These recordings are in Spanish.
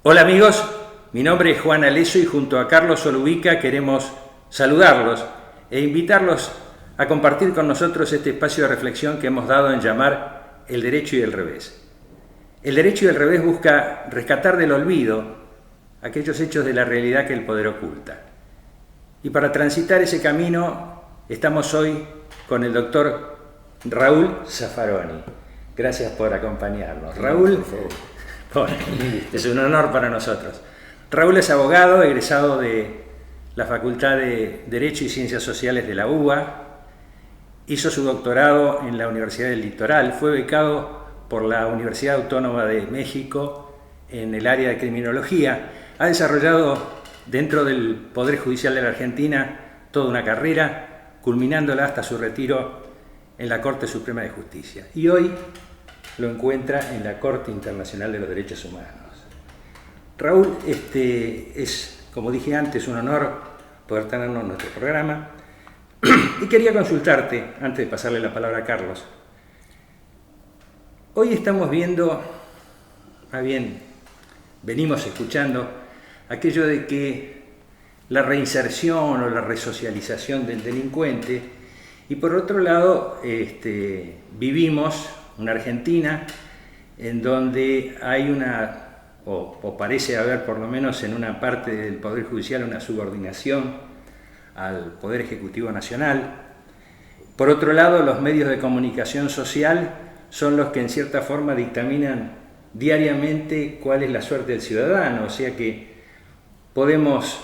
Hola amigos, mi nombre es Juan Aleso y junto a Carlos Solubica queremos saludarlos e invitarlos a compartir con nosotros este espacio de reflexión que hemos dado en llamar El Derecho y el Revés. El Derecho y el Revés busca rescatar del olvido aquellos hechos de la realidad que el poder oculta. Y para transitar ese camino estamos hoy con el doctor Raúl Zaffaroni. Gracias por acompañarnos. Raúl, es un honor para nosotros. Raúl es abogado, egresado de la Facultad de Derecho y Ciencias Sociales de la UBA, hizo su doctorado en la Universidad del Litoral, fue becado por la Universidad Autónoma de México en el área de criminología, ha desarrollado dentro del Poder Judicial de la Argentina toda una carrera, culminándola hasta su retiro en la Corte Suprema de Justicia. Y hoy lo encuentra en la Corte Internacional de los Derechos Humanos. Raúl, es, como dije antes, un honor poder tenernos en nuestro programa. Y quería consultarte, antes de pasarle la palabra a Carlos. Hoy estamos viendo, más bien, venimos escuchando aquello de que la reinserción o la resocialización del delincuente, y por otro lado, vivimos una Argentina en donde hay o parece haber por lo menos en una parte del Poder Judicial una subordinación al Poder Ejecutivo Nacional. Por otro lado, los medios de comunicación social son los que en cierta forma dictaminan diariamente cuál es la suerte del ciudadano, o sea que podemos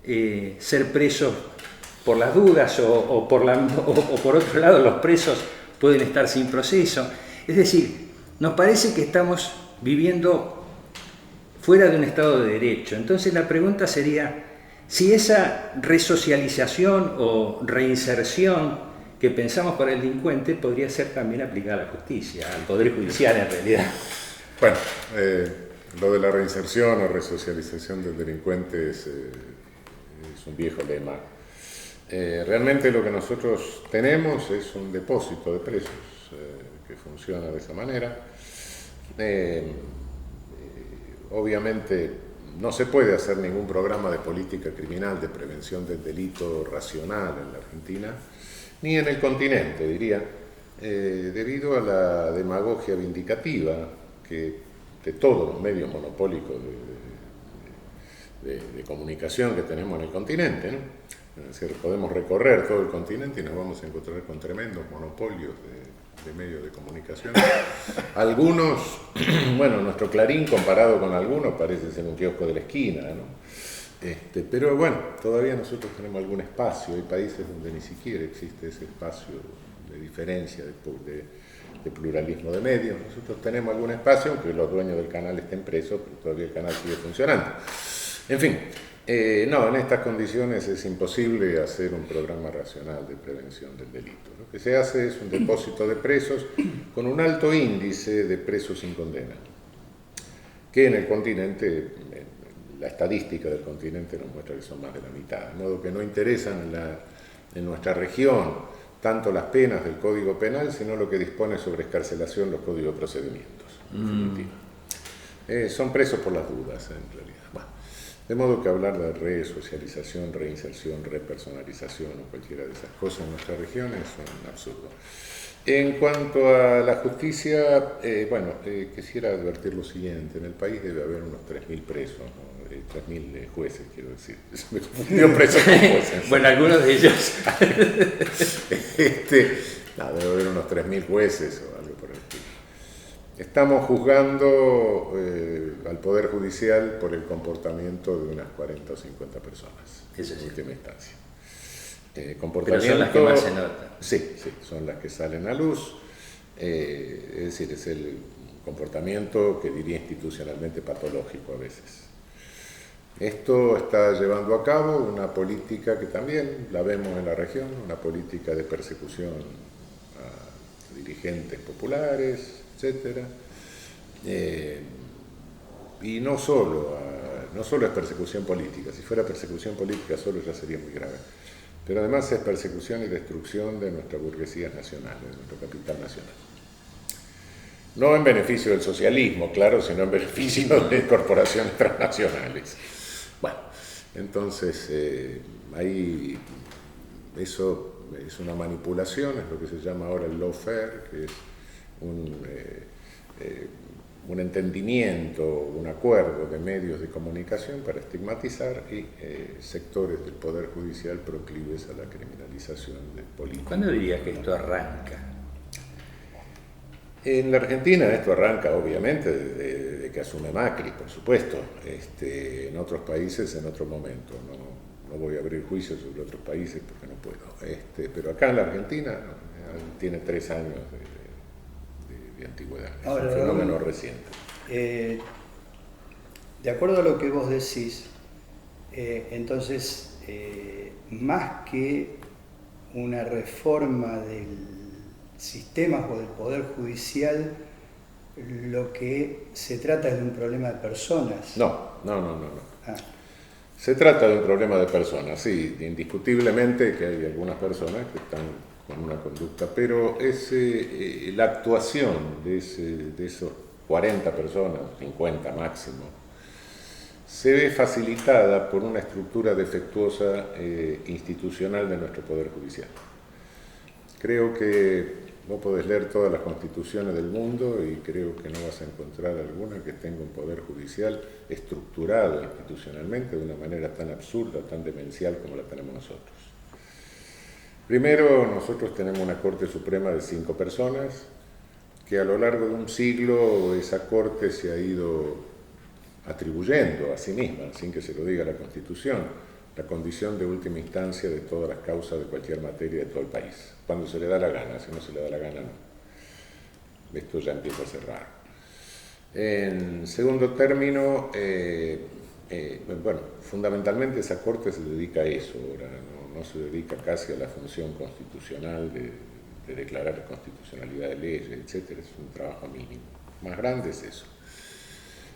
ser presos por las dudas o por otro lado los presos pueden estar sin proceso. Es decir, nos parece que estamos viviendo fuera de un Estado de Derecho. Entonces la pregunta sería si esa resocialización o reinserción que pensamos para el delincuente podría ser también aplicada a la justicia, al Poder Judicial en realidad. Bueno, lo de la reinserción o resocialización del delincuente es un viejo lema. Realmente lo que nosotros tenemos es un depósito de presos que funciona de esa manera. Obviamente no se puede hacer ningún programa de política criminal de prevención del delito racional en la Argentina, ni en el continente, diría, debido a la demagogia vindicativa de todos los medios monopólicos de comunicación que tenemos en el continente, ¿no? Es decir, podemos recorrer todo el continente y nos vamos a encontrar con tremendos monopolios de medios de comunicación. Algunos, bueno, nuestro Clarín comparado con algunos parece ser un kiosco de la esquina, ¿no? Pero bueno, todavía nosotros tenemos algún espacio, hay países donde ni siquiera existe ese espacio de diferencia, de pluralismo de medios. Nosotros tenemos algún espacio, aunque los dueños del canal estén presos, pero todavía el canal sigue funcionando. En fin, no, en estas condiciones es imposible hacer un programa racional de prevención del delito. Lo que se hace es un depósito de presos con un alto índice de presos sin condena, que en el continente, la estadística del continente nos muestra que son más de la mitad, de modo que no interesan en nuestra región tanto las penas del Código Penal, sino lo que dispone sobre excarcelación los códigos de procedimientos. Son presos por las dudas, en realidad. Bueno, de modo que hablar de resocialización, reinserción, repersonalización o cualquiera de esas cosas en nuestra región es un absurdo. En cuanto a la justicia, quisiera advertir lo siguiente: en el país debe haber unos 3.000 presos, ¿no? 3.000 jueces, quiero decir. Me confundió presos con jueces. Bueno, algunos de ellos. Debe haber unos 3.000 jueces o algo por el estilo. Estamos juzgando al Poder Judicial por el comportamiento de unas 40 o 50 personas. Eso sí. En última instancia. Pero son las que más se notan. Sí, son las que salen a luz. Es decir, es el comportamiento que diría institucionalmente patológico a veces. Esto está llevando a cabo una política que también la vemos en la región, una política de persecución a dirigentes populares, etc. Y no solo es persecución política. Si fuera persecución política solo ya sería muy grave. Pero además es persecución y destrucción de nuestra burguesía nacional, de nuestro capital nacional. No en beneficio del socialismo, claro, sino en beneficio de corporaciones transnacionales. Bueno, entonces ahí eso es una manipulación, es lo que se llama ahora el lawfare, que es un entendimiento, un acuerdo de medios de comunicación para estigmatizar y sectores del Poder Judicial proclives a la criminalización del político. ¿Cuándo dirías que esto arranca? En la Argentina esto arranca obviamente desde que asume Macri, por supuesto. En otros países en otro momento. No voy a abrir juicios sobre otros países porque no puedo. Pero acá en la Argentina tiene 3 años de antigüedad. Ahora, es un fenómeno reciente. De acuerdo a lo que vos decís, entonces, más que una reforma del sistema o del Poder Judicial, lo que se trata es de un problema de personas. No. Ah. Se trata de un problema de personas, sí, indiscutiblemente que hay algunas personas que están con una conducta, pero la actuación de esos 40 personas, 50 máximo, se ve facilitada por una estructura defectuosa institucional de nuestro Poder Judicial. Creo que vos podés leer todas las constituciones del mundo y creo que no vas a encontrar alguna que tenga un Poder Judicial estructurado institucionalmente de una manera tan absurda, tan demencial como la tenemos nosotros. Primero, nosotros tenemos una Corte Suprema de 5 personas, que a lo largo de un siglo esa Corte se ha ido atribuyendo a sí misma, sin que se lo diga la Constitución, la condición de última instancia de todas las causas de cualquier materia de todo el país. Cuando se le da la gana, si no se le da la gana, no. Esto ya empieza a ser raro. En segundo término, bueno, fundamentalmente esa Corte se dedica a eso, ahora no se dedica casi a la función constitucional de declarar la constitucionalidad de leyes, etc. Es un trabajo mínimo. Más grande es eso.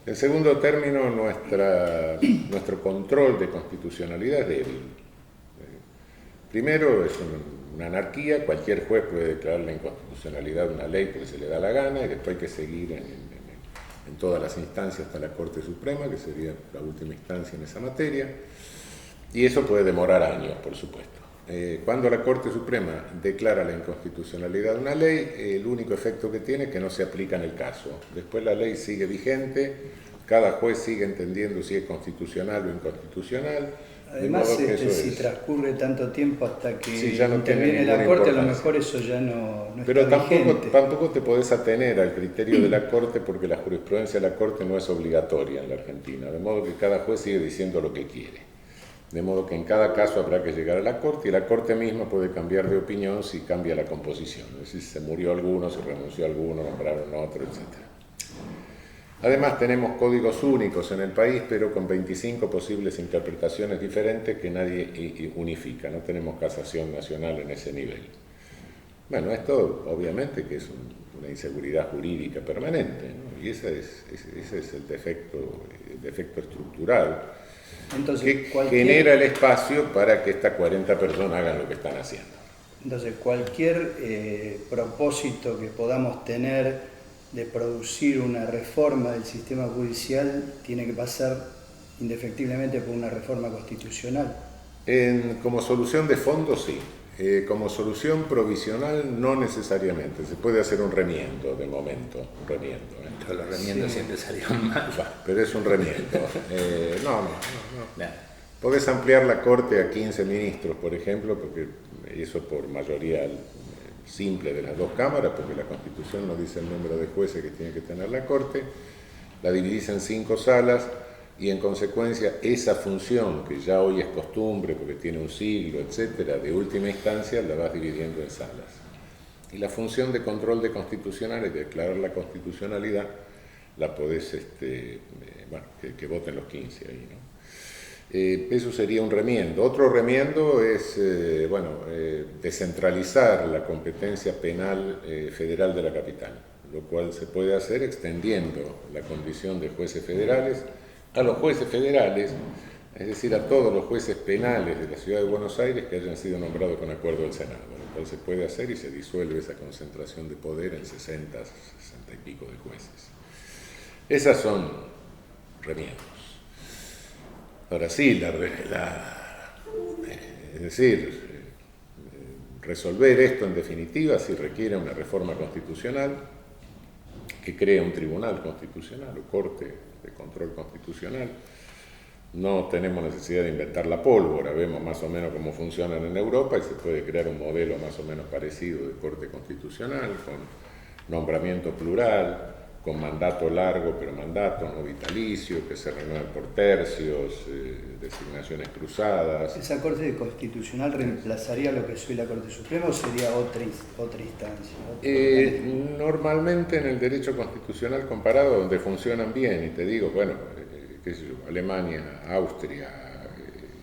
En segundo término, nuestro control de constitucionalidad es débil. Primero, es una anarquía, cualquier juez puede declarar la inconstitucionalidad de una ley porque se le da la gana y después hay que seguir en todas las instancias hasta la Corte Suprema, que sería la última instancia en esa materia, y eso puede demorar años, por supuesto. Cuando la Corte Suprema declara la inconstitucionalidad de una ley, el único efecto que tiene es que no se aplica en el caso. Después la ley sigue vigente, cada juez sigue entendiendo si es constitucional o inconstitucional. Además, si transcurre tanto tiempo hasta que sí, ya no interviene la Corte, a lo mejor eso ya no pero está vigente. Tampoco te podés atener al criterio de la Corte porque la jurisprudencia de la Corte no es obligatoria en la Argentina, de modo que cada juez sigue diciendo lo que quiere. De modo que en cada caso habrá que llegar a la Corte y la Corte misma puede cambiar de opinión si cambia la composición. Es decir, se murió alguno, se renunció a alguno, nombraron otro, etc. Además tenemos códigos únicos en el país, pero con 25 posibles interpretaciones diferentes que nadie unifica. No tenemos casación nacional en ese nivel. Bueno, esto obviamente que es una inseguridad jurídica permanente, ¿no? Y ese es el defecto estructural. Entonces, que genera el espacio para que estas 40 personas hagan lo que están haciendo. Entonces, cualquier propósito que podamos tener de producir una reforma del sistema judicial tiene que pasar indefectiblemente por una reforma constitucional. Como solución de fondo, sí. Como solución provisional, no necesariamente. Se puede hacer un remiendo de momento. Un remiendo. Los remiendos siempre salieron mal. Pero es un remiendo. No. Podés ampliar la Corte a 15 ministros, por ejemplo, porque eso por mayoría simple de las 2 cámaras, porque la Constitución no dice el número de jueces que tiene que tener la Corte. La dividís en 5 salas. Y en consecuencia esa función que ya hoy es costumbre porque tiene un siglo, etcétera, de última instancia la vas dividiendo en salas. Y la función de control de constitucionales, de declarar la constitucionalidad, la podés, que voten los 15 ahí, ¿no? Eso sería un remiendo. Otro remiendo es, descentralizar la competencia penal federal de la capital, lo cual se puede hacer extendiendo la condición de jueces federales a los jueces federales, es decir, a todos los jueces penales de la Ciudad de Buenos Aires que hayan sido nombrados con acuerdo del Senado. Entonces puede hacer y se disuelve esa concentración de poder en 60 y pico de jueces. Esas son remiendos. Ahora sí, es decir, resolver esto en definitiva sí requiere una reforma constitucional que cree un tribunal constitucional o corte de control constitucional. No tenemos necesidad de inventar la pólvora, vemos más o menos cómo funcionan en Europa y se puede crear un modelo más o menos parecido de corte constitucional, con nombramiento plural, con mandato largo, pero mandato no vitalicio, que se renueven por tercios, designaciones cruzadas. ¿Esa Corte Constitucional reemplazaría lo que soy la Corte Suprema o sería otra instancia? Normalmente en el derecho constitucional comparado, donde funcionan bien, y te digo, bueno, qué sé yo, Alemania, Austria,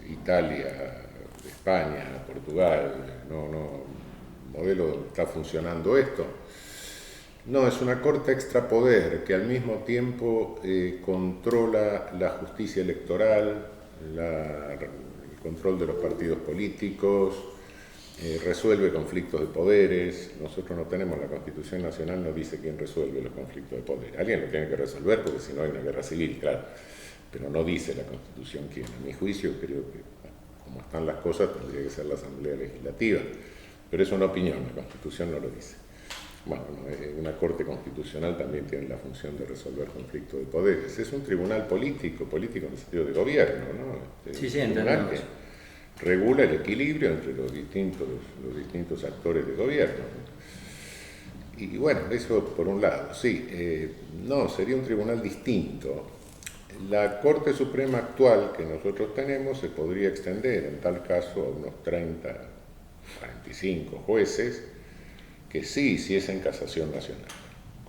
Italia, España, Portugal, modelo donde está funcionando esto. No, es una corte extrapoder que al mismo tiempo controla la justicia electoral, el control de los partidos políticos, resuelve conflictos de poderes. Nosotros no tenemos, la Constitución Nacional no dice quién resuelve los conflictos de poder. Alguien lo tiene que resolver porque si no hay una guerra civil, claro. Pero no dice la Constitución quién. A mi juicio creo que, como están las cosas, tendría que ser la Asamblea Legislativa. Pero es una opinión, la Constitución no lo dice. Bueno, una Corte Constitucional también tiene la función de resolver conflictos de poderes. Es un tribunal político en el sentido de gobierno, ¿no? Sí, un tribunal que regula el equilibrio entre los distintos actores de gobierno. Y bueno, eso por un lado, sí. No, sería un tribunal distinto. La Corte Suprema actual que nosotros tenemos se podría extender en tal caso a unos 30, 45 jueces, que sí hiciesen casación nacional,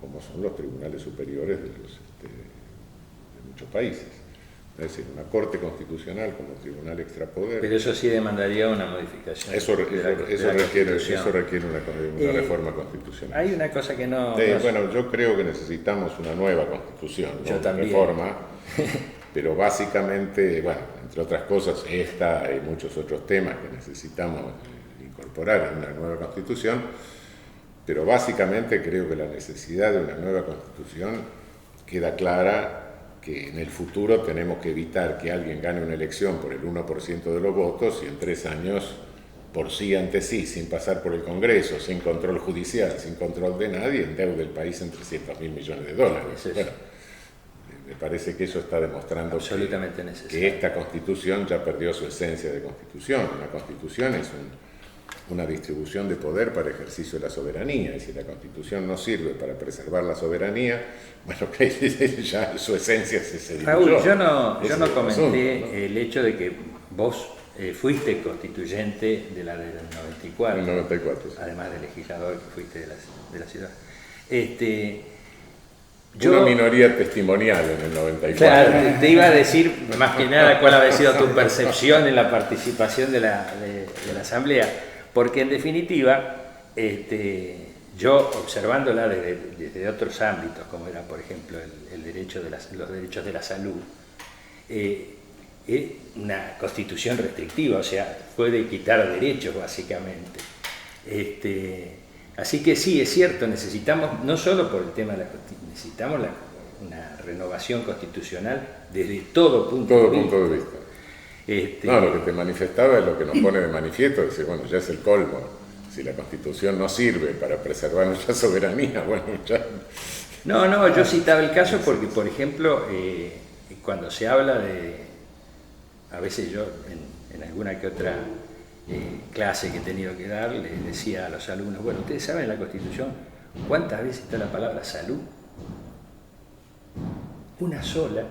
como son los tribunales superiores de muchos países. Es decir, una Corte Constitucional como tribunal extrapoder. Pero eso sí demandaría una modificación. Eso requiere una reforma constitucional. Hay una cosa que no... Bueno, yo creo que necesitamos una nueva Constitución, ¿no? Yo también. Reforma, pero básicamente, bueno, entre otras cosas, esta y muchos otros temas que necesitamos incorporar en una nueva Constitución. Pero básicamente creo que la necesidad de una nueva Constitución queda clara, que en el futuro tenemos que evitar que alguien gane una elección por el 1% de los votos y en 3 años, por sí ante sí, sin pasar por el Congreso, sin control judicial, sin control de nadie, endeude el país en $300.000 millones. Bueno, me parece que eso está demostrando absolutamente que esta Constitución ya perdió su esencia de Constitución. Una Constitución es una distribución de poder para ejercicio de la soberanía, y si la Constitución no sirve para preservar la soberanía, bueno, ya su esencia se diluyó. Raúl, yo no comenté, ¿no?, el hecho de que vos fuiste constituyente de la del 94, el 94 sí. Además de legislador que fuiste de la ciudad. Una minoría testimonial en el 94. Claro, te iba a decir más que nada cuál había sido tu percepción en la participación de la Asamblea. Porque en definitiva, yo observándola desde otros ámbitos, como era por ejemplo los derechos de la salud, es una constitución restrictiva, o sea, puede quitar derechos básicamente. Así que sí, es cierto, necesitamos, no solo por el tema de la constitución, necesitamos una renovación constitucional desde todo punto de vista. No, lo que te manifestaba es lo que nos pone de manifiesto, es decir, bueno, ya es el colmo. Si la Constitución no sirve para preservar nuestra soberanía, bueno, ya... No, yo citaba el caso porque, por ejemplo, cuando se habla a veces yo en alguna que otra clase que he tenido que dar, les decía a los alumnos, bueno, ustedes saben en la Constitución cuántas veces está la palabra salud, una sola,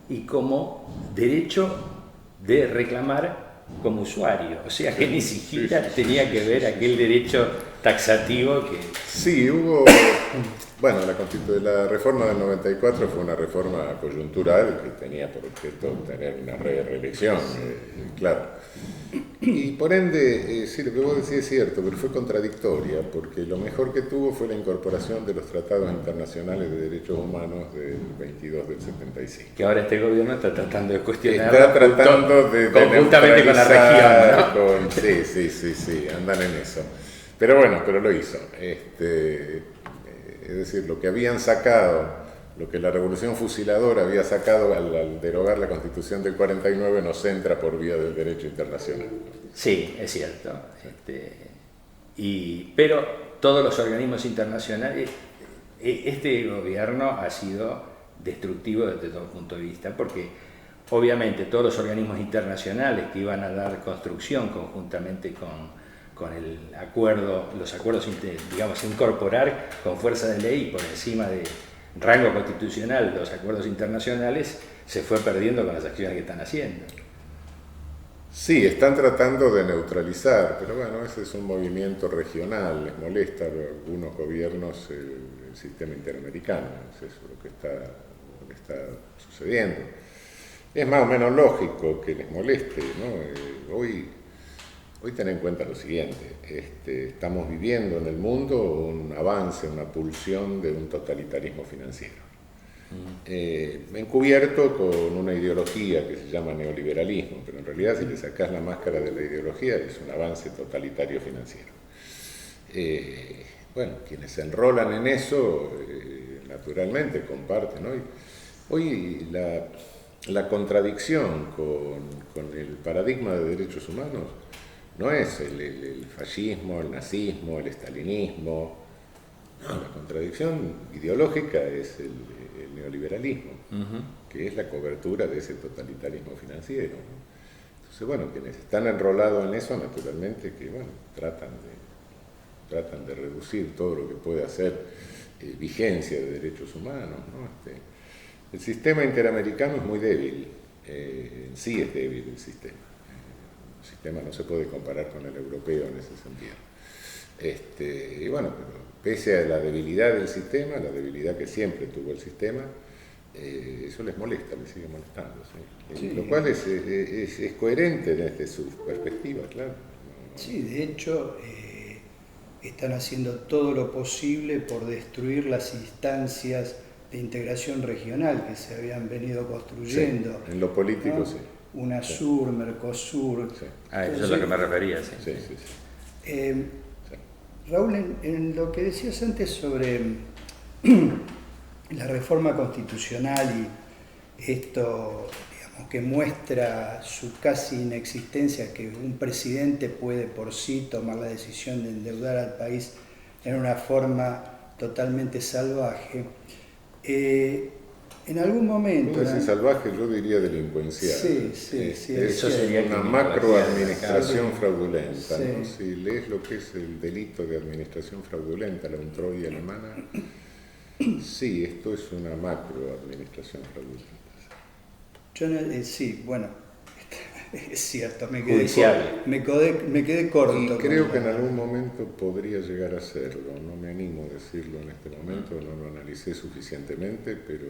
y como derecho de reclamar como usuario, o sea que ni siquiera tenía que ver aquel derecho taxativo que... Sí, hubo... Bueno, la reforma del 94 fue una reforma coyuntural que tenía por objeto obtener una reelección, claro. Y por ende, sí, lo que vos decís es cierto, pero fue contradictoria, porque lo mejor que tuvo fue la incorporación de los tratados internacionales de derechos humanos del 22 del 75. Que ahora este gobierno está tratando de cuestionar. Está tratando de conjuntamente con la región, ¿no? Sí, andan en eso. Pero bueno, pero lo hizo. Es decir, lo que habían sacado, lo que la Revolución Fusiladora había sacado al derogar la Constitución del 49 nos entra por vía del derecho internacional. Sí, es cierto. Pero todos los organismos internacionales, este gobierno ha sido destructivo desde todo punto de vista, porque obviamente todos los organismos internacionales que iban a dar construcción conjuntamente con el acuerdo, los acuerdos, digamos, incorporar con fuerza de ley por encima de rango constitucional los acuerdos internacionales, se fue perdiendo con las acciones que están haciendo. Sí, están tratando de neutralizar, pero bueno, ese es un movimiento regional, les molesta a algunos gobiernos el sistema interamericano, es eso lo que está sucediendo. Es más o menos lógico que les moleste, ¿no? Hoy ten en cuenta lo siguiente, estamos viviendo en el mundo un avance, una pulsión de un totalitarismo financiero, encubierto con una ideología que se llama neoliberalismo, pero en realidad si le sacás la máscara de la ideología es un avance totalitario financiero. Bueno, quienes se enrolan en eso, naturalmente comparten. Hoy la contradicción con el paradigma de derechos humanos no es el fascismo, el nazismo, el estalinismo. No, la contradicción ideológica es el neoliberalismo, que es la cobertura de ese totalitarismo financiero, ¿no? Entonces, bueno, quienes están enrolados en eso, naturalmente, que bueno, tratan de reducir todo lo que puede hacer vigencia de derechos humanos, ¿no? El sistema interamericano es muy débil, sí es débil el sistema. El sistema no se puede comparar con el europeo en ese sentido. Y bueno, pero pese a la debilidad del sistema, la debilidad que siempre tuvo el sistema, eso les molesta, les sigue molestando, ¿sí? Sí. Lo cual es coherente desde su perspectiva, claro. Sí, de hecho, están haciendo todo lo posible por destruir las instancias de integración regional que se habían venido construyendo. Sí, en lo político, ¿no? Sí. UNASUR, sí. Mercosur. Sí. Eso es lo que me refería, sí. Sí. Raúl, en lo que decías antes sobre la reforma constitucional y esto, digamos, que muestra su casi inexistencia, que un presidente puede por sí tomar la decisión de endeudar al país en una forma totalmente salvaje, en algún momento... No es salvaje, yo diría delincuencial. Sí, eso sería una macroadministración fraudulenta, sí. ¿No? Si lees lo que es el delito de administración fraudulenta, la Untroy alemana, sí, esto es una macroadministración fraudulenta. Sí, bueno, es cierto, me quedé corto. Y creo que en algún momento podría llegar a serlo, no me animo a decirlo en este momento, no lo analicé suficientemente, pero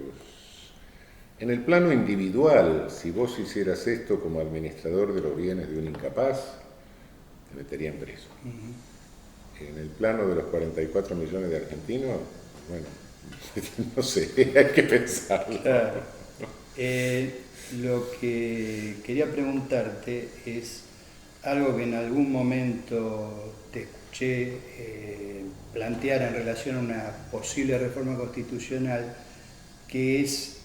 en el plano individual, si vos hicieras esto como administrador de los bienes de un incapaz, te meterían preso. En el plano de los 44 millones de argentinos, bueno, no sé, hay que pensarlo. Claro. Lo que quería preguntarte es algo que en algún momento te escuché plantear en relación a una posible reforma constitucional, que es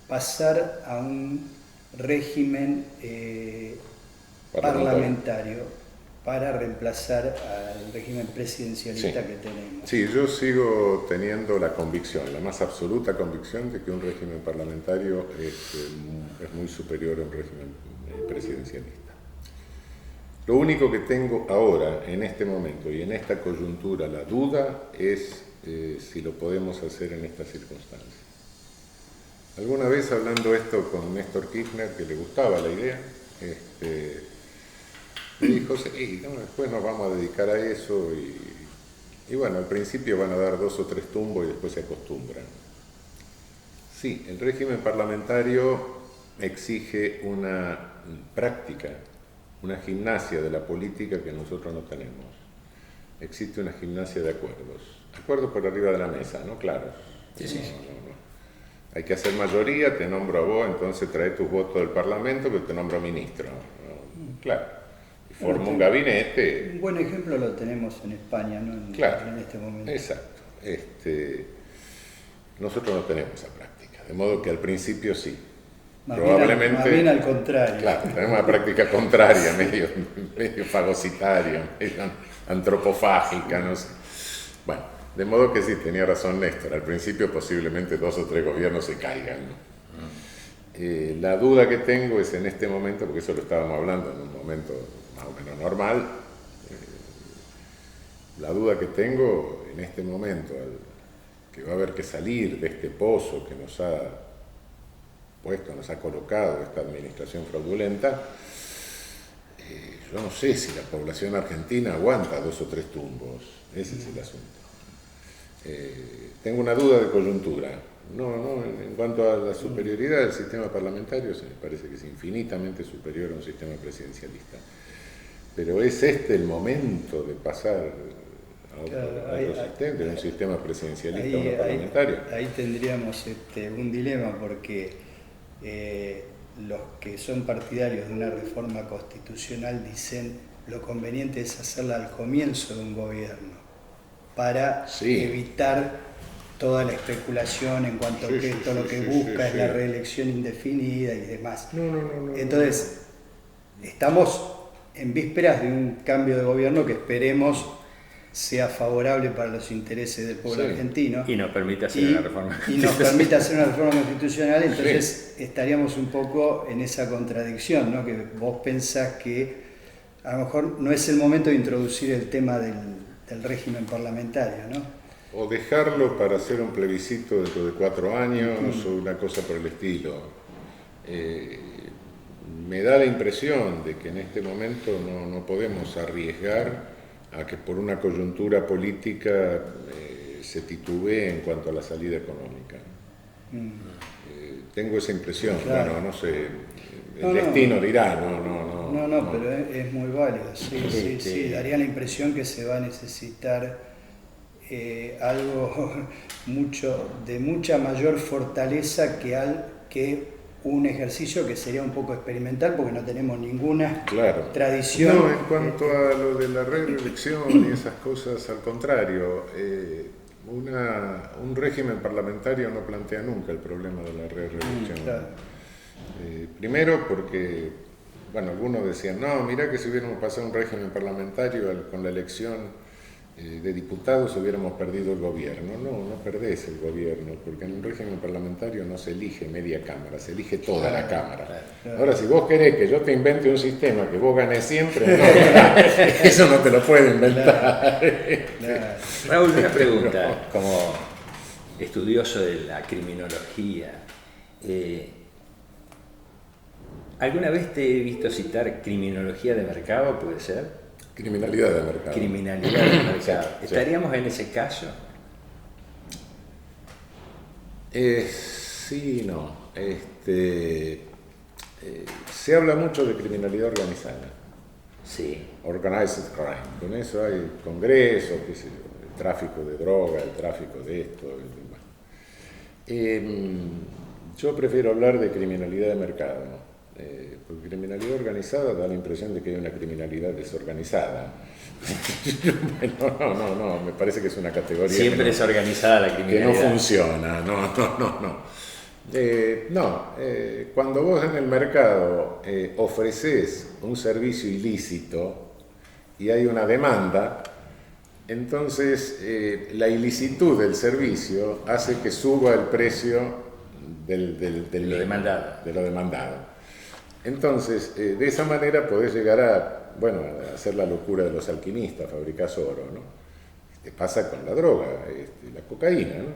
pasar a un régimen parlamentario para reemplazar al régimen presidencialista que tenemos. Sí, yo sigo teniendo la convicción, la más absoluta convicción de que un régimen parlamentario es muy superior a un régimen presidencialista. Lo único que tengo ahora, en este momento y en esta coyuntura, la duda es si lo podemos hacer en estas circunstancias. Alguna vez hablando esto con Néstor Kirchner, que le gustaba la idea, dijo, sí, no, después nos vamos a dedicar a eso y bueno, al principio van a dar 2 o 3 tumbos y después se acostumbran. Sí, el régimen parlamentario exige una práctica, una gimnasia de la política que nosotros no tenemos. Existe una gimnasia de acuerdos por arriba de la mesa, ¿no? Claro. Sí, sí. No. Hay que hacer mayoría, te nombro a vos, entonces trae tus votos del Parlamento, pero te nombro ministro. ¿No? Claro. Y forma un gabinete. Un buen ejemplo lo tenemos en España, ¿no? Claro. En este momento. Exacto. Nosotros no tenemos esa práctica, de modo que al principio sí. Probablemente. Más bien al contrario. Claro, tenemos una práctica contraria, medio fagocitaria, medio antropofágica, no sé. Bueno, de modo que sí, tenía razón Néstor, al principio posiblemente 2 o 3 gobiernos se caigan, ¿no? La duda que tengo es en este momento, porque eso lo estábamos hablando en un momento más o menos normal, la duda que tengo en este momento, que va a haber que salir de este pozo que nos ha colocado esta administración fraudulenta, yo no sé si la población argentina aguanta 2 o 3 tumbos, ese es el asunto. Tengo una duda de coyuntura. En cuanto a la superioridad del sistema parlamentario, se me parece que es infinitamente superior a un sistema presidencialista. Pero ¿es este el momento de pasar a otro sistema, de un sistema presidencialista a uno parlamentario? Ahí tendríamos un dilema, porque los que son partidarios de una reforma constitucional dicen lo conveniente es hacerla al comienzo de un gobierno para evitar toda la especulación en cuanto a que esto lo que busca es la reelección indefinida y demás. Entonces, estamos en vísperas de un cambio de gobierno que esperemos sea favorable para los intereses del pueblo argentino. Y nos permita hacer una reforma constitucional. Y nos permita hacer una reforma constitucional, entonces estaríamos un poco en esa contradicción, ¿no? Que vos pensás que a lo mejor no es el momento de introducir el tema del régimen parlamentario, ¿no? O dejarlo para hacer un plebiscito dentro de 4 años o una cosa por el estilo. Me da la impresión de que en este momento no podemos arriesgar a que por una coyuntura política se titubee en cuanto a la salida económica. Tengo esa impresión, bueno, no sé, el destino dirá, no, pero es muy válido, sí, daría la impresión que se va a necesitar algo de mucha mayor fortaleza que un ejercicio que sería un poco experimental, porque no tenemos ninguna tradición. No, en cuanto a lo de la reelección y esas cosas, al contrario, un régimen parlamentario no plantea nunca el problema de la reelección. Primero porque, algunos decían, no, mirá que si hubiéramos pasado un régimen parlamentario con la elección de diputados hubiéramos perdido el gobierno. No perdés el gobierno, porque en un régimen parlamentario no se elige media cámara, se elige toda la cámara. Ahora, si vos querés que yo te invente un sistema que vos ganes siempre, eso no te lo puedo inventar. Raúl, una pregunta, como estudioso de la criminología. ¿Alguna vez te he visto citar criminología de mercado, puede ser? Criminalidad de mercado. Criminalidad de mercado. ¿Estaríamos en ese caso? Sí, no. Se habla mucho de criminalidad organizada. Sí. Organized crime. Con eso hay congresos, qué sé yo, el tráfico de droga, el tráfico de esto. Yo prefiero hablar de criminalidad de mercado, ¿no? Porque criminalidad organizada da la impresión de que hay una criminalidad desorganizada. No, me parece que es una categoría siempre es organizada la criminalidad. Que no funciona, no. Cuando vos en el mercado ofreces un servicio ilícito y hay una demanda, entonces la ilicitud del servicio hace que suba el precio de lo demandado. Entonces, de esa manera podés llegar a hacer la locura de los alquimistas, fabricás oro, ¿no? Te pasa con la droga, la cocaína, ¿no?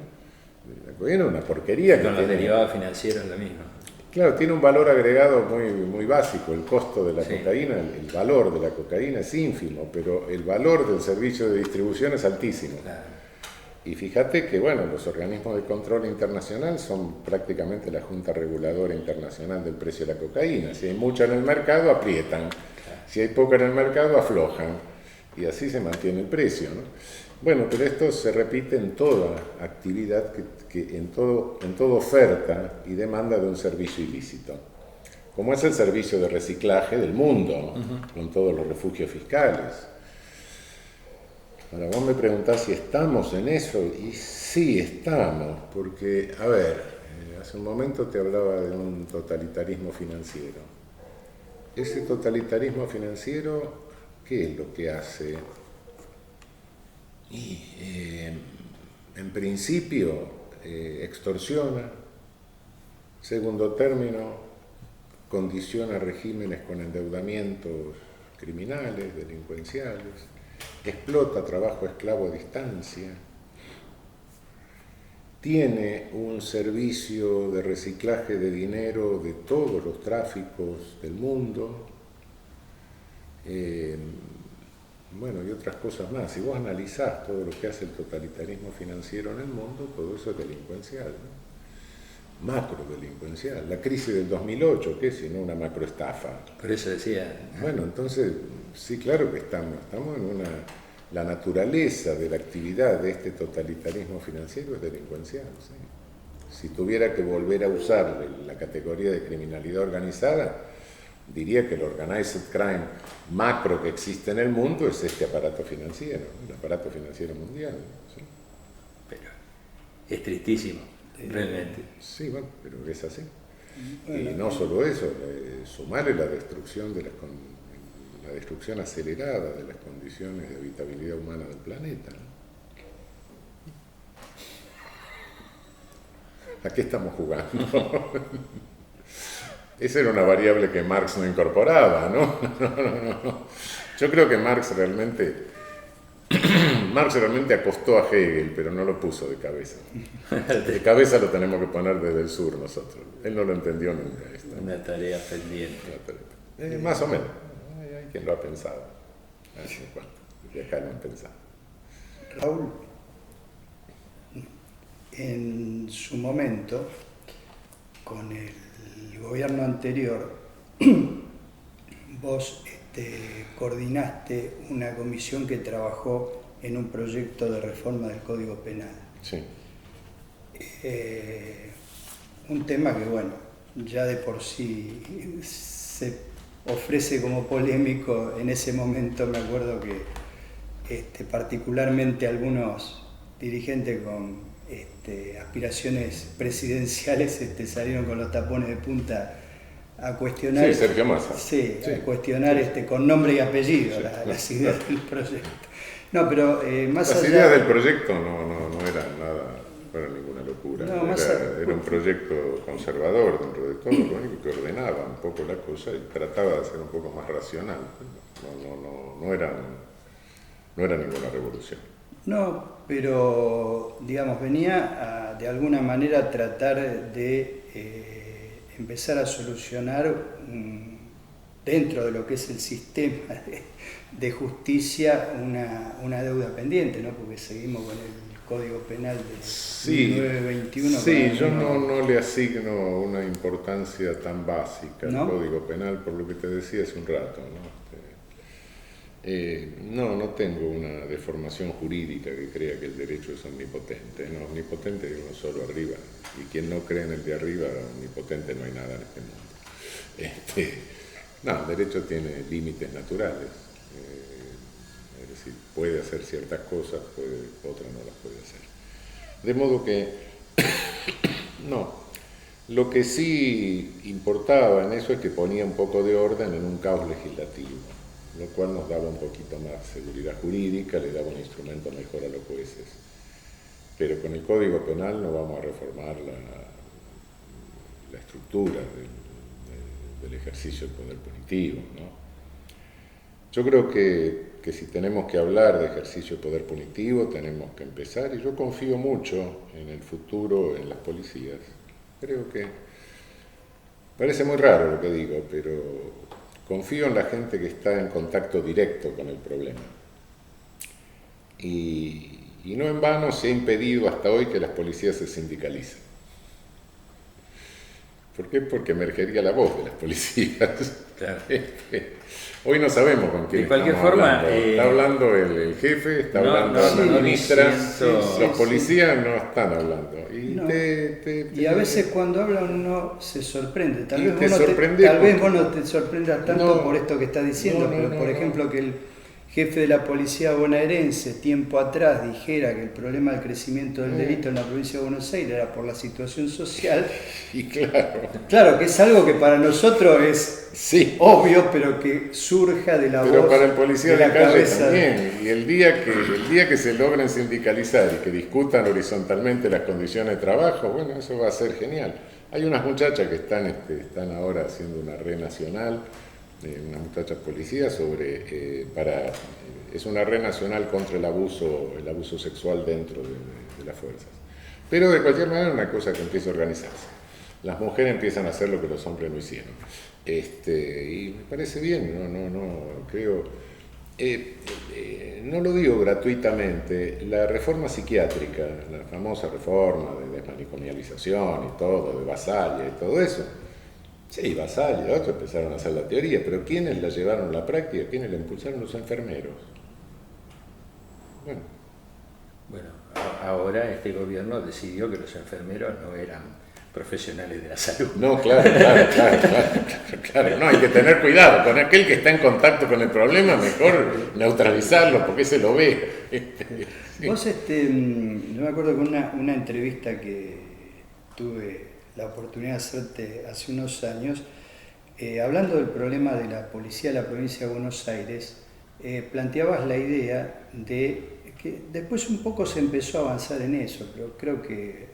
La cocaína es una porquería. Con los derivados financieros lo mismo. Claro, tiene un valor agregado muy básico. El costo de la cocaína, el valor de la cocaína es ínfimo, pero el valor del servicio de distribución es altísimo. Claro. Y fíjate que, bueno, los organismos de control internacional son prácticamente la Junta Reguladora Internacional del precio de la cocaína. Si hay mucha en el mercado, aprietan. Si hay poca en el mercado, aflojan. Y así se mantiene el precio, ¿no? Bueno, pero esto se repite en toda actividad, en toda oferta y demanda de un servicio ilícito, como es el servicio de reciclaje del mundo, con todos los refugios fiscales. Ahora vos me preguntás si estamos en eso, y sí estamos, porque, a ver, hace un momento te hablaba de un totalitarismo financiero. Ese totalitarismo financiero, ¿qué es lo que hace? Y, en principio, extorsiona. Segundo término, condiciona regímenes con endeudamientos criminales, delincuenciales. Explota trabajo esclavo a distancia. Tiene un servicio de reciclaje de dinero de todos los tráficos del mundo. Bueno, y otras cosas más. Si vos analizás todo lo que hace el totalitarismo financiero en el mundo, todo eso es delincuencial, ¿no? Macrodelincuencial. La crisis del 2008, ¿qué es sino una macroestafa? Por eso decía. Bueno, entonces, sí, claro que estamos en la naturaleza de la actividad de este totalitarismo financiero es delincuencial, ¿sí? Si tuviera que volver a usar la categoría de criminalidad organizada, diría que el organized crime macro que existe en el mundo es este aparato financiero, el aparato financiero mundial, ¿sí? Pero es tristísimo, realmente. Sí, bueno, pero es así. Y no solo eso, sumarle la destrucción la destrucción acelerada de las condiciones de habitabilidad humana del planeta, ¿no? ¿A qué estamos jugando? Esa era una variable que Marx no incorporaba, ¿no? No. Yo creo que Marx realmente acostó a Hegel, pero no lo puso de cabeza. De cabeza lo tenemos que poner desde el sur nosotros. Él no lo entendió nunca. Una tarea pendiente. Más o menos. Hay quien lo ha pensado. Y acá lo han pensado. Raúl, en su momento, con el gobierno anterior, vos coordinaste una comisión que trabajó en un proyecto de reforma del Código Penal. Sí. Un tema que, bueno, ya de por sí se ofrece como polémico. En ese momento me acuerdo que particularmente algunos dirigentes con aspiraciones presidenciales salieron con los tapones de punta a cuestionar, sí, Sergio Massa. Sí, sí. A cuestionar con nombre y apellido, sí, las ideas del proyecto. No, pero más las allá... ideas del proyecto no eran nada, no era ninguna locura. No, era un proyecto conservador dentro de todo, lo único que ordenaba un poco la cosa y trataba de ser un poco más racional. No era ninguna revolución. No, pero digamos, venía de alguna manera a tratar de empezar a solucionar dentro de lo que es el sistema de justicia una deuda pendiente, ¿no? Porque seguimos con el Código Penal de 1921. Sí, yo no le asigno una importancia tan básica al Código Penal, por lo que te decía hace un rato, ¿no? No tengo una deformación jurídica que crea que el derecho es omnipotente. No, omnipotente hay uno solo arriba, y quien no cree en el de arriba, omnipotente no hay nada en este mundo. No, el derecho tiene límites naturales, es decir, puede hacer ciertas cosas, otras no las puede hacer. De modo que, no, lo que sí importaba en eso es que ponía un poco de orden en un caos legislativo, lo cual nos daba un poquito más seguridad jurídica, le daba un instrumento mejor a los jueces. Pero con el Código Penal no vamos a reformar la estructura del ejercicio del poder punitivo, ¿no? Yo creo que si tenemos que hablar de ejercicio de poder punitivo, tenemos que empezar, y yo confío mucho en el futuro, en las policías. Creo que Parece muy raro lo que digo, pero confío en la gente que está en contacto directo con el problema. Y no en vano se ha impedido hasta hoy que las policías se sindicalicen. ¿Por qué? Porque emergería la voz de las policías. Claro. Hoy no sabemos con quién De cualquier estamos forma, hablando. Está hablando el jefe, está hablando la ministra, los policías no están hablando. Y a veces cuando hablan uno se sorprende. Tal vez vos no te sorprendas tanto por esto que estás diciendo, pero por ejemplo que el jefe de la policía bonaerense tiempo atrás dijera que el problema del crecimiento del delito en la provincia de Buenos Aires era por la situación social. Y claro, que es algo que para nosotros es obvio, pero que surja de la voz. Pero para el policía de la calle cabeza también. Y el día que se logren sindicalizar y que discutan horizontalmente las condiciones de trabajo, bueno, eso va a ser genial. Hay unas muchachas que están ahora haciendo una red nacional, unas muchachas policías es una red nacional contra el abuso sexual dentro de las fuerzas. Pero de cualquier manera una cosa que empieza a organizarse. Las mujeres empiezan a hacer lo que los hombres no hicieron. Y me parece bien, creo, no lo digo gratuitamente, la reforma psiquiátrica, la famosa reforma de desmanicomialización y todo, de Basalla y todo eso. Sí, Basalla, otros empezaron a hacer la teoría, pero ¿quiénes la llevaron a la práctica? ¿Quiénes la impulsaron? Los enfermeros. Bueno, ahora este gobierno decidió que los enfermeros no eran profesionales de la salud. No, claro, no, hay que tener cuidado con aquel que está en contacto con el problema, mejor neutralizarlo porque se lo ve. Vos, yo me acuerdo con una entrevista que tuve la oportunidad de hacerte hace unos años, hablando del problema de la policía de la provincia de Buenos Aires, planteabas la idea de que después un poco se empezó a avanzar en eso, pero creo que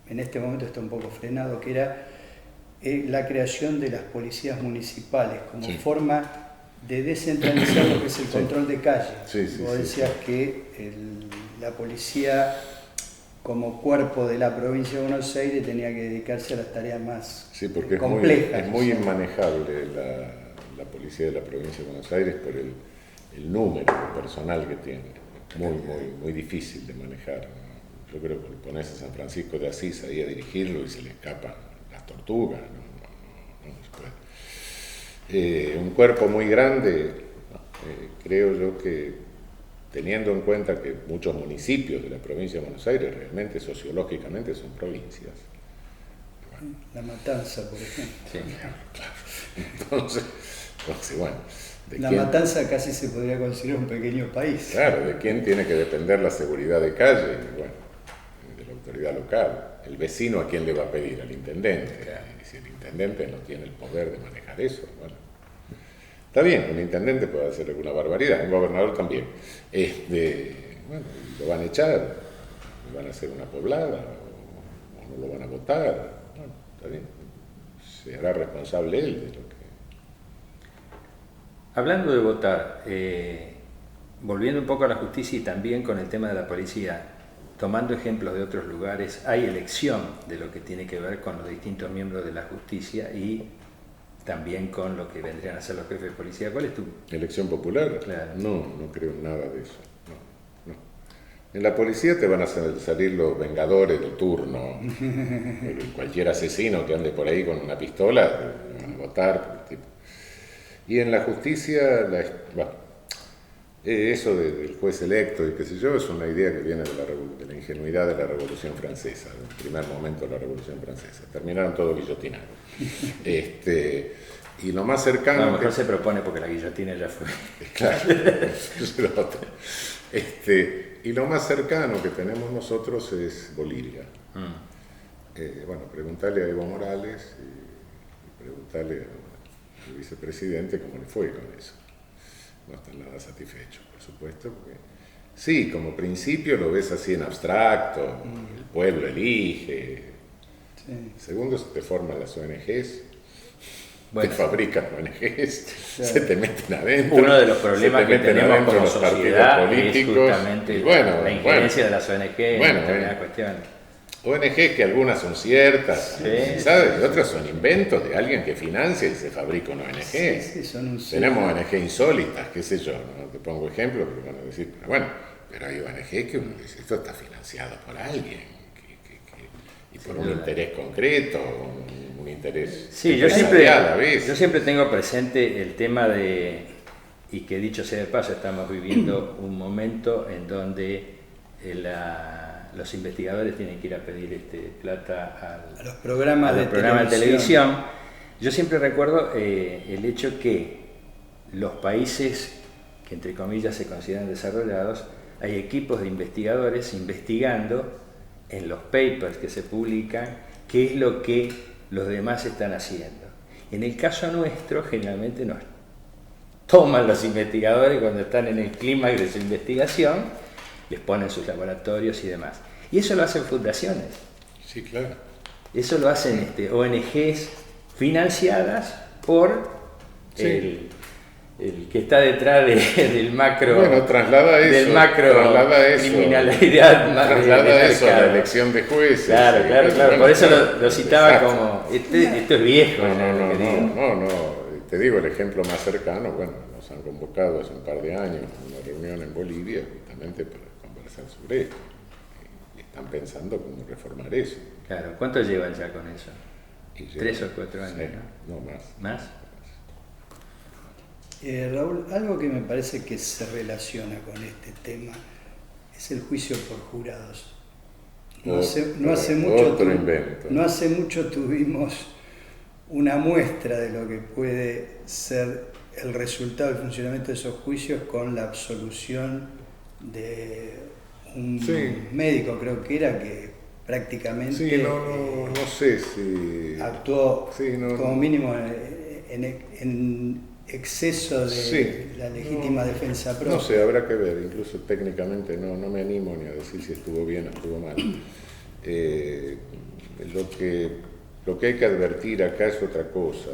en este momento está un poco frenado, que era la creación de las policías municipales como forma de descentralizar lo que es el control de calle. Vos decías que la policía como cuerpo de la provincia de Buenos Aires tenía que dedicarse a las tareas más complejas. Es muy inmanejable la policía de la provincia de Buenos Aires por el número de personal que tiene. Muy difícil de manejar. Yo creo que pones a San Francisco de Asís ahí a dirigirlo y se le escapan las tortugas. No se puede. Un cuerpo muy grande, creo yo que teniendo en cuenta que muchos municipios de la provincia de Buenos Aires realmente sociológicamente son provincias. La Matanza, por ejemplo. Sí, claro. Entonces, bueno. La Matanza casi se podría considerar un pequeño país. Claro, ¿de quién tiene que depender la seguridad de calle? Bueno, de la autoridad local. El vecino, ¿a quién le va a pedir? Al intendente. Y si el intendente no tiene el poder de manejar eso, bueno. Está bien, un intendente puede hacer alguna barbaridad, un gobernador también. Bueno, lo van a echar, van a hacer una poblada, o no lo van a votar. Bueno, está bien, se hará responsable él de lo que... Hablando de votar, volviendo un poco a la justicia y también con el tema de la policía, tomando ejemplos de otros lugares, hay elección de lo que tiene que ver con los distintos miembros de la justicia y también con lo que vendrían a ser los jefes de policía. ¿Cuál es tu...? ¿Elección popular? Claro. No creo en nada de eso. No. En la policía te van a salir los vengadores del turno. Cualquier asesino que ande por ahí con una pistola, van a votar por el tipo. Y en la justicia, eso del juez electo y qué sé yo, es una idea que viene de la ingenuidad de la Revolución Francesa, del primer momento de la Revolución Francesa. Terminaron todo guillotinados. Y lo más cercano... A lo mejor se propone porque la guillotina ya fue. Claro. Y lo más cercano que tenemos nosotros es Bolivia. Preguntarle a Evo Morales y preguntarle al vicepresidente cómo le fue con eso. No están nada satisfechos, por supuesto, porque sí, como principio lo ves así en abstracto, el pueblo elige. Sí. Segundo, se te forman las ONGs, te fabrican ONGs, se te meten adentro. Uno de los problemas que tenemos como los sociedad políticos, es justamente la injerencia de las ONG en determinadas cuestiones. ONGs que algunas son ciertas, Sí. ¿sabes? Y otras son inventos de alguien que financia y se fabrica una ONG. Sí, son un Tenemos ONG insólitas, qué sé yo, no te pongo ejemplo, porque van a decir, pero bueno, pero hay ONG que uno dice, esto está financiado por alguien, y por un interés concreto, un interés Sí, empresarial a veces. yo siempre tengo presente el tema de, y que dicho sea de paso, estamos viviendo un momento en donde los investigadores tienen que ir a pedir plata a los programas, de televisión. Yo siempre recuerdo el hecho que los países que entre comillas se consideran desarrollados, hay equipos de investigadores investigando en los papers que se publican qué es lo que los demás están haciendo. En el caso nuestro, generalmente nos toman los investigadores cuando están en el clímax de su investigación, les ponen sus laboratorios y demás. Y eso lo hacen fundaciones. Sí, claro. Eso lo hacen ONGs financiadas por Sí. el que está detrás del macro. Bueno, traslada eso. Del macro traslada eso, criminalidad más traslada eso a la mercado. elección de jueces. Claro, claro, claro. Bueno, Por eso lo citaba exacto. como. Esto es viejo. No. Te digo el ejemplo más cercano. Bueno, nos han convocado hace un par de años a una reunión en Bolivia justamente para conversar sobre esto. Y están pensando cómo reformar eso. Claro, ¿cuánto llevan ya con eso? Y 3 o 4 años, sí, ¿no? no más. ¿Más? Raúl, algo que me parece que se relaciona con este tema es el juicio por jurados. No hace mucho tuvimos una muestra de lo que puede ser el resultado del funcionamiento de esos juicios con la absolución de un médico, creo que era, que prácticamente no sé si actuó como mínimo en exceso de la legítima defensa propia. No sé, habrá que ver, incluso técnicamente no me animo ni a decir si estuvo bien o estuvo mal. Lo que hay que advertir acá es otra cosa,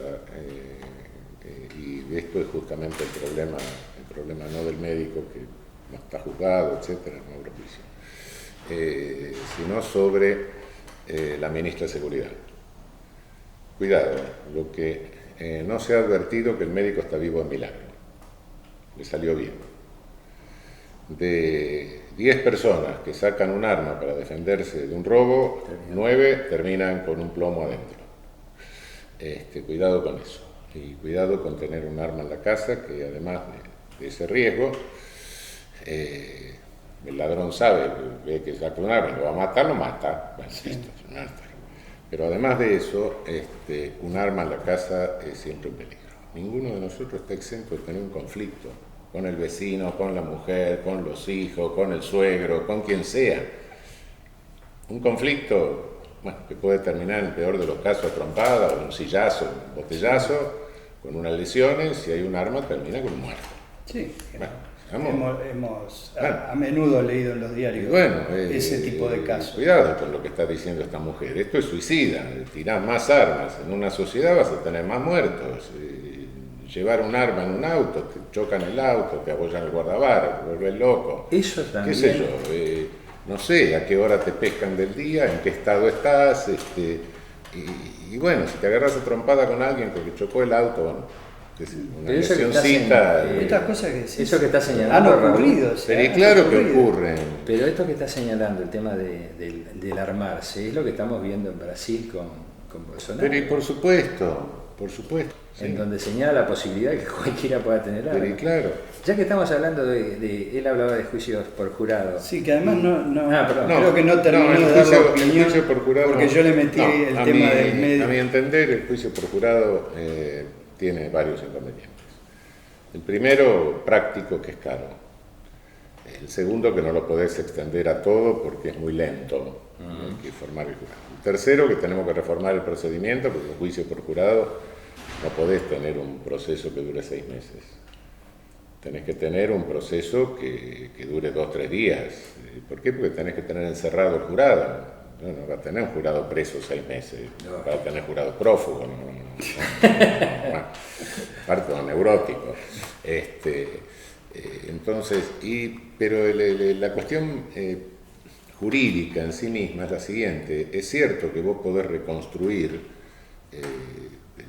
y esto es justamente el problema no del médico que no está juzgado, etcétera, no abro juicio, sino sobre la ministra de Seguridad. Cuidado, lo que no se ha advertido que el médico está vivo en milagro, le salió bien. De 10 personas que sacan un arma para defenderse de un robo, 9 terminan con un plomo adentro. Cuidado con eso. Y cuidado con tener un arma en la casa, que además de ese riesgo, el ladrón sabe, ve que saca un arma y lo va a matar, lo mata. Bueno, listo, se mata. Pero además de eso, un arma en la casa es siempre un peligro. Ninguno de nosotros está exento de tener un conflicto con el vecino, con la mujer, con los hijos, con el suegro, con quien sea. Un conflicto, bueno, que puede terminar en el peor de los casos a trompada, o un sillazo, un botellazo, con unas lesiones, si hay un arma termina con un muerto. Sí, bueno, hemos a menudo leído en los diarios ese tipo de casos. Cuidado con lo que está diciendo esta mujer, esto es suicida, tirás más armas, en una sociedad vas a tener más muertos. Llevar un arma en un auto, te chocan el auto, te apoyan el guardabarros, te vuelves loco. Eso también. ¿Qué sé yo? No sé a qué hora te pescan del día, en qué estado estás. Y bueno, si te agarras a trompada con alguien porque chocó el auto, bueno, una lesioncita. Estas cosas que eso que está señalando han ocurrido. Pero claro que ocurren. Pero esto que está señalando, el tema del armarse, es lo que estamos viendo en Brasil con Bolsonaro. Pero y por supuesto. Sí. En donde señala la posibilidad de que cualquiera pueda tener armas. Pero claro. Ya que estamos hablando él hablaba de juicios por jurado. Sí, que además perdón. creo que no terminó de dar la opinión, el juicio por jurado, porque yo le metí el tema del medio. A mi entender, el juicio por jurado tiene varios inconvenientes. El primero, práctico, que es caro. El segundo, que no lo podés extender a todo porque es muy lento. Hay que formar el jurado. El tercero, que tenemos que reformar el procedimiento, porque el juicio por jurado no podés tener un proceso que dure 6 meses. Tenés que tener un proceso que dure 2 o 3 días. ¿Por qué? Porque tenés que tener encerrado el jurado. No va a tener un jurado preso 6 meses, va a tener jurado prófugo, aparte de neurótico. Entonces, pero la cuestión jurídica en sí misma es la siguiente. Es cierto que vos podés reconstruir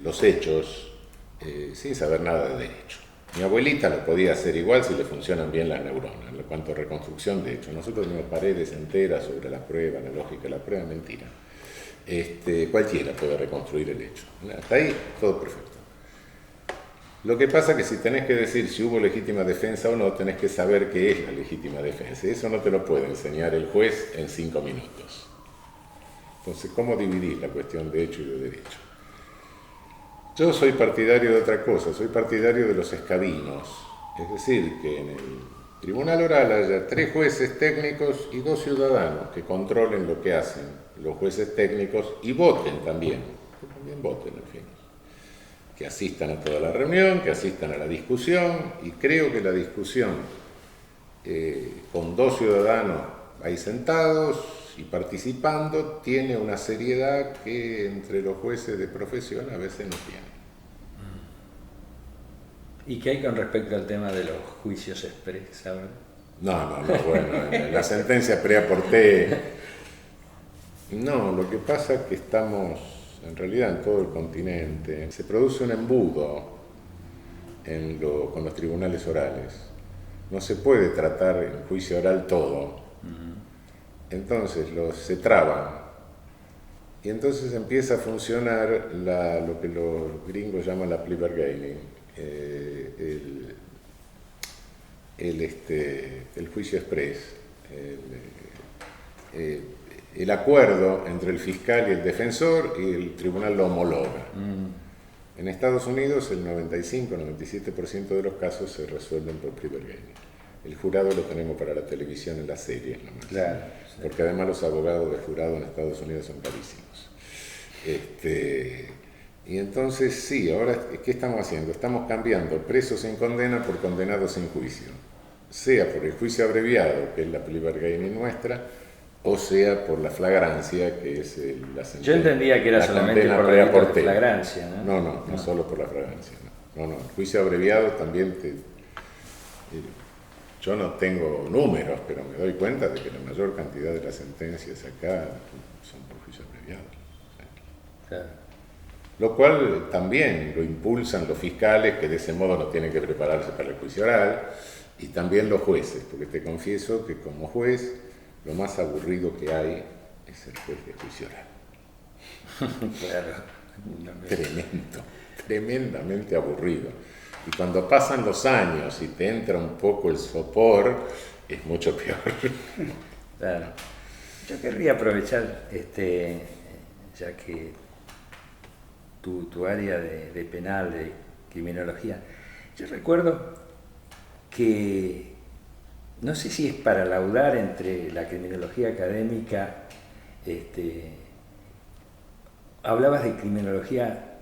los hechos sin saber nada de derecho. Mi abuelita lo podía hacer igual si le funcionan bien las neuronas, en cuanto a reconstrucción de hechos. Nosotros tenemos paredes enteras sobre la prueba, la lógica de la prueba, mentira. Cualquiera puede reconstruir el hecho. Hasta ahí todo perfecto. Lo que pasa es que si tenés que decir si hubo legítima defensa o no, tenés que saber qué es la legítima defensa. Eso no te lo puede enseñar el juez en 5 minutos. Entonces, ¿cómo dividir la cuestión de hecho y de derecho? Yo soy partidario de otra cosa, soy partidario de los escabinos. Es decir, que en el tribunal oral haya 3 jueces técnicos y 2 ciudadanos que controlen lo que hacen los jueces técnicos y voten también. Que también voten, en fin. Que asistan a toda la reunión, que asistan a la discusión, y creo que la discusión con 2 ciudadanos ahí sentados y participando tiene una seriedad que entre los jueces de profesión a veces no tienen. ¿Y qué hay con respecto al tema de los juicios express? No, bueno, en la sentencia pre-aporté. No, lo que pasa es que estamos, en realidad en todo el continente, se produce un embudo con los tribunales orales. No se puede tratar en juicio oral todo. Entonces se traban. Y entonces empieza a funcionar lo que los gringos llaman la plea bargaining, el juicio express, el acuerdo entre el fiscal y el defensor, y el tribunal lo homologa. En Estados Unidos el 95-97% de los casos se resuelven por plea bargaining. El jurado lo tenemos para la televisión en las series, nomás. Claro, sí. Porque además los abogados de jurado en Estados Unidos son carísimos. Y entonces sí, ahora ¿qué estamos haciendo? Estamos cambiando presos sin condena por condenados sin juicio, sea por el juicio abreviado, que es la plea bargaining nuestra, o sea por la flagrancia, que es la sentencia. Yo entendía que era solamente por delito de flagrancia, ¿no? No, solo por la flagrancia. No, el juicio abreviado también yo no tengo números, pero me doy cuenta de que la mayor cantidad de las sentencias acá son por juicio abreviado. Claro. Lo cual también lo impulsan los fiscales, que de ese modo no tienen que prepararse para el juicio oral, y también los jueces, porque te confieso que como juez lo más aburrido que hay es el juez de juicio oral. Claro. Tremendamente aburrido. Y cuando pasan los años y te entra un poco el sopor, es mucho peor. Claro. Yo querría aprovechar, ya que tu área de penal, de criminología, yo recuerdo que, no sé si es para laudar entre la criminología académica, hablabas de criminología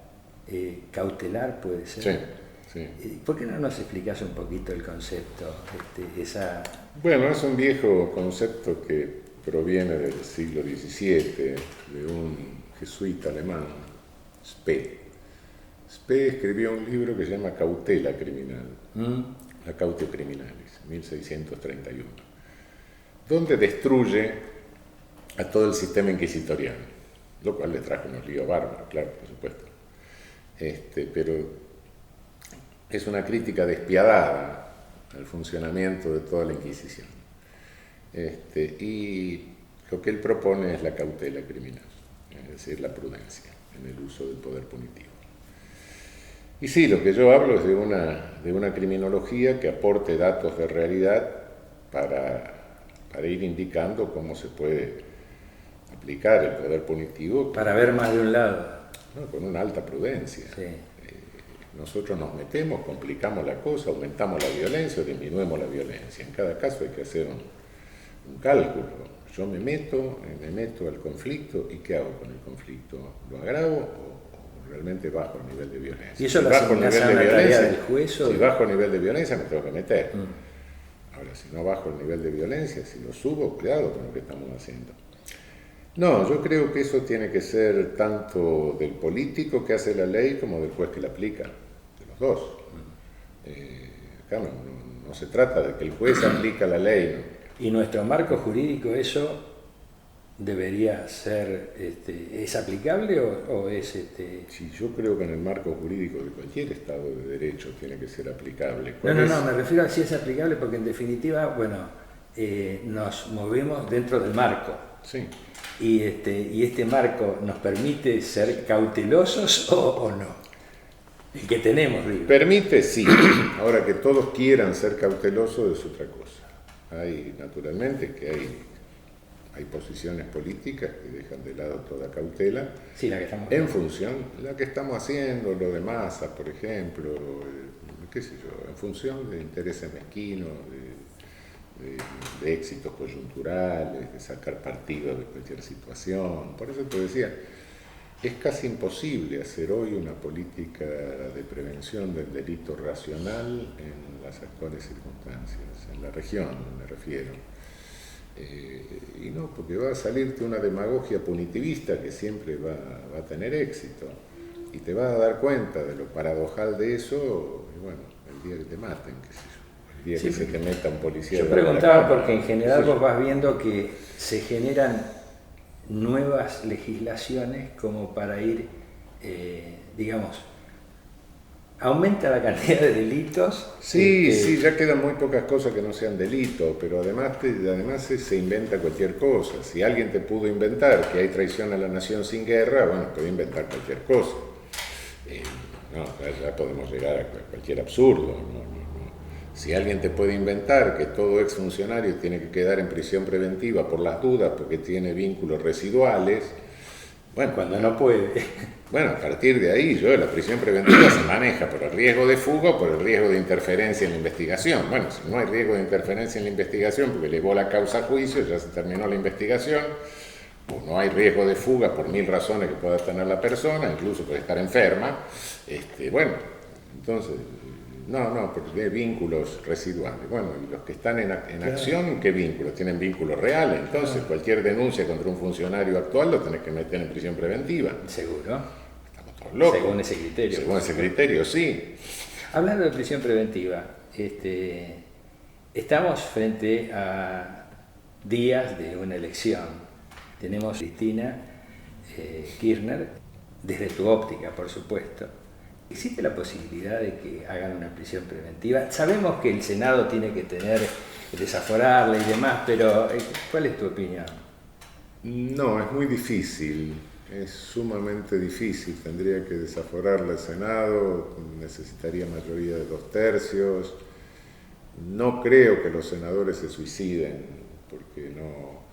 cautelar, puede ser. Sí. ¿Por qué no nos explicás un poquito el concepto? Bueno, es un viejo concepto que proviene del siglo XVII, de un jesuita alemán, Spee. Spee escribió un libro que se llama Cautela Criminal, La Cautio Criminalis, 1631, donde destruye a todo el sistema inquisitorial, lo cual le trajo unos líos bárbaros, claro, por supuesto. Pero es una crítica despiadada al funcionamiento de toda la Inquisición. Y lo que él propone es la cautela criminal, es decir, la prudencia en el uso del poder punitivo. Y sí, lo que yo hablo es de una criminología que aporte datos de realidad para ir indicando cómo se puede aplicar el poder punitivo. Para ver más de un lado. Con una alta prudencia. Sí. Nosotros nos metemos, complicamos la cosa, aumentamos la violencia o disminuimos la violencia. En cada caso hay que hacer un cálculo. Yo me meto al conflicto, y ¿qué hago con el conflicto? ¿Lo agravo o realmente bajo el nivel de violencia? ¿Y eso lo asignás a una tarea del juez? Si bajo el nivel de violencia me tengo que meter. Ahora, si no bajo el nivel de violencia, si lo subo, cuidado con lo que estamos haciendo. No, yo creo que eso tiene que ser tanto del político que hace la ley como del juez que la aplica, de los dos. Acá no se trata de que el juez aplica la ley, ¿no? Y nuestro marco jurídico, eso debería ser, ¿es aplicable o es Sí, yo creo que en el marco jurídico de cualquier Estado de Derecho tiene que ser aplicable. No, me refiero a si es aplicable porque en definitiva, bueno, nos movemos dentro del marco. Sí. Y este marco nos permite ser cautelosos o no. El que tenemos, digo. Permite, sí. Ahora, que todos quieran ser cautelosos es otra cosa. Hay, naturalmente, que hay posiciones políticas que dejan de lado toda cautela. Sí, la que estamos en función, la que estamos haciendo, lo de Massa, por ejemplo, qué sé yo, en función de intereses mezquinos, de éxitos coyunturales, de sacar partido de cualquier situación. Por eso te decía, es casi imposible hacer hoy una política de prevención del delito racional en las actuales circunstancias, en la región me refiero. Y no, porque va a salirte una demagogia punitivista que siempre va a tener éxito. Y te vas a dar cuenta de lo paradojal de eso, y bueno, el día que te maten, qué sé yo. El día que se te meta un policía. Yo preguntaba porque en general vos vas viendo que se generan nuevas legislaciones como para ir, digamos, aumenta la cantidad de delitos. Sí, sí, ya quedan muy pocas cosas que no sean delitos, pero además se inventa cualquier cosa. Si alguien te pudo inventar que hay traición a la nación sin guerra, bueno, puede inventar cualquier cosa. No, ya podemos llegar a cualquier absurdo. No. Si alguien te puede inventar que todo exfuncionario tiene que quedar en prisión preventiva por las dudas porque tiene vínculos residuales, bueno, cuando no puede. Bueno, a partir de ahí, la prisión preventiva se maneja por el riesgo de fuga o por el riesgo de interferencia en la investigación. Bueno, si no hay riesgo de interferencia en la investigación porque elevó la causa a juicio, ya se terminó la investigación, o no hay riesgo de fuga por 1000 razones que pueda tener la persona, incluso puede estar enferma, bueno, entonces, no, porque hay vínculos residuales. Bueno, y los que están en acción, ¿qué vínculos? Tienen vínculos reales, entonces cualquier denuncia contra un funcionario actual lo tenés que meter en prisión preventiva. ¿Seguro? Estamos todos locos. Según ese criterio. Según ese criterio, sí. Hablando de prisión preventiva, estamos frente a días de una elección. Tenemos a Cristina Kirchner, desde tu óptica, por supuesto. ¿Existe la posibilidad de que hagan una prisión preventiva? Sabemos que el Senado tiene que desaforarla y demás, pero ¿cuál es tu opinión? No, es muy difícil, es sumamente difícil. Tendría que desaforarla el Senado, necesitaría mayoría de 2/3. No creo que los senadores se suiciden, porque no.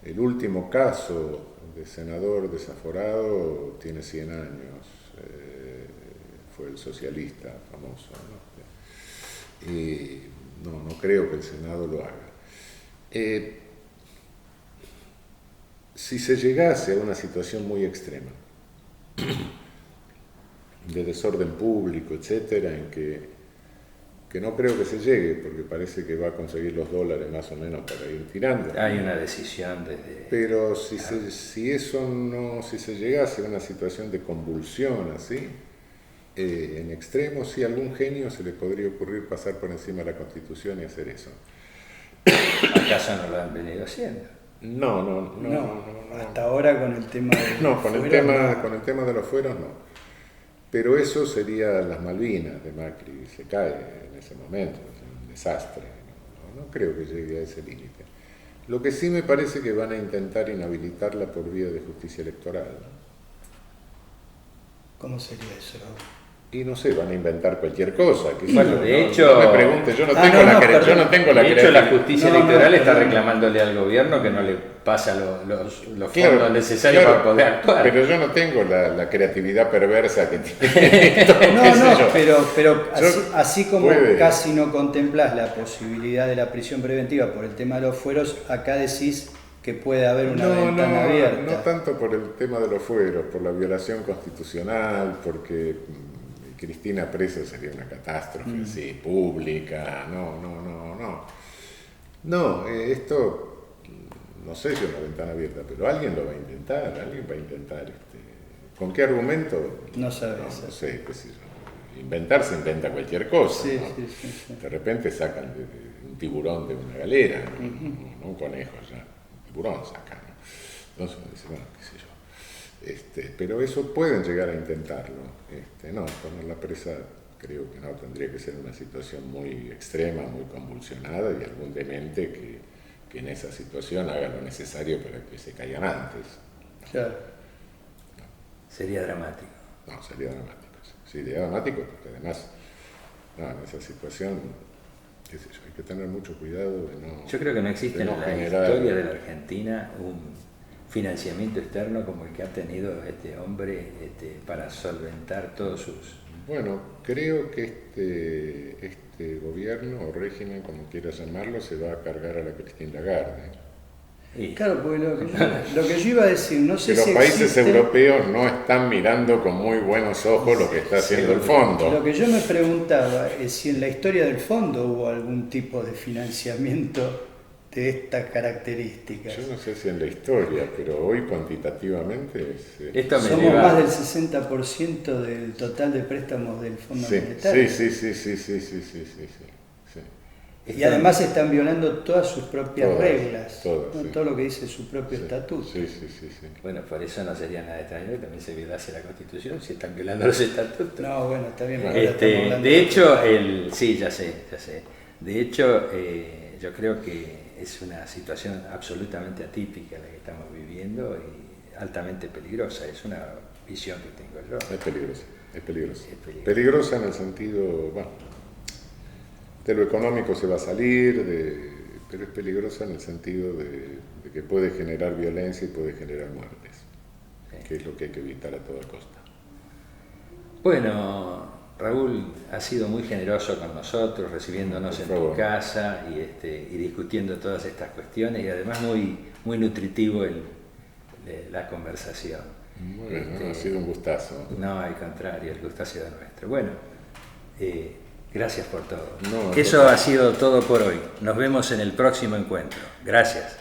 El último caso de senador desaforado tiene 100 años. Fue el socialista famoso, ¿no? Y no creo que el Senado lo haga. Si se llegase a una situación muy extrema de desorden público, etcétera, en que no creo que se llegue, porque parece que va a conseguir los dólares más o menos para ir tirando. Hay una decisión desde... Pero si se llegase a una situación de convulsión así, en extremo, sí, a algún genio se le podría ocurrir pasar por encima de la Constitución y hacer eso. ¿Acaso no lo han venido haciendo? No. Hasta ahora con el tema de no, con el tema de los fueros no. Pero eso sería las Malvinas de Macri, se cae en ese momento, es un desastre. No creo que llegue a ese límite. Lo que sí me parece que van a intentar inhabilitarla por vía de justicia electoral, ¿no? ¿Cómo sería eso? Y no sé, van a inventar cualquier cosa. Bueno, de hecho... No me pregunte, yo no tengo la creatividad. De hecho, la justicia electoral está reclamándole al gobierno que no le pasa los fondos necesarios para poder actuar. Pero yo no tengo la creatividad perversa que tiene esto, pero así como casi no contemplás la posibilidad de la prisión preventiva por el tema de los fueros, acá decís que puede haber una ventana abierta. No tanto por el tema de los fueros, por la violación constitucional, porque Cristina presa sería una catástrofe así, pública. No, esto, no sé si es una ventana abierta, pero alguien lo va a intentar, ¿con qué argumento? No sabes. No sé, qué sé yo. Inventar se inventa cualquier cosa. Sí, ¿no? sí. De repente sacan un tiburón de una galera, ¿no? Un conejo ya, un tiburón sacan, ¿no? Entonces uno dice, bueno, qué sé yo. Pero eso pueden llegar a intentarlo. No, ponerla presa creo que no, tendría que ser una situación muy extrema, muy convulsionada y algún demente que en esa situación haga lo necesario para que se caigan antes. Claro. Sería dramático. No, sería dramático. Sería dramático porque además, no, en esa situación, qué sé yo, hay que tener mucho cuidado de no. Yo creo que no existe en la historia de la Argentina un financiamiento externo como el que ha tenido este hombre para solventar todos sus... Bueno, creo que este gobierno o régimen, como quieras llamarlo, se va a cargar a la Christine Lagarde. Y... Claro, porque lo que yo iba a decir, no sé que si los países existe... europeos no están mirando con muy buenos ojos lo que está haciendo el fondo. Lo que yo me preguntaba es si en la historia del fondo hubo algún tipo de financiamiento de estas características. Yo no sé si en la historia, pero hoy cuantitativamente somos más del 60% del total de préstamos del Fondo Monetario. Sí. Y además están violando todas sus propias reglas, todas, ¿no? sí. Todo lo que dice su propio estatuto. Sí. Bueno, por eso no sería nada extraño que también se violase la Constitución, si están violando los estatutos. No, bueno, está bien. Ahora de hecho, sí, ya sé. De hecho, yo creo que es una situación absolutamente atípica la que estamos viviendo y altamente peligrosa. Es una visión que tengo yo. Es peligrosa. Peligrosa en el sentido, bueno, de lo económico se va a salir, pero es peligrosa en el sentido de que puede generar violencia y puede generar muertes, que es lo que hay que evitar a toda costa. Bueno, Raúl ha sido muy generoso con nosotros, recibiéndonos en tu casa y discutiendo todas estas cuestiones y además muy nutritivo la conversación. Bueno, ha sido un gustazo. No, al contrario, el gusto ha sido nuestro. Bueno, gracias por todo. No, eso ha sido todo por hoy. Nos vemos en el próximo encuentro. Gracias.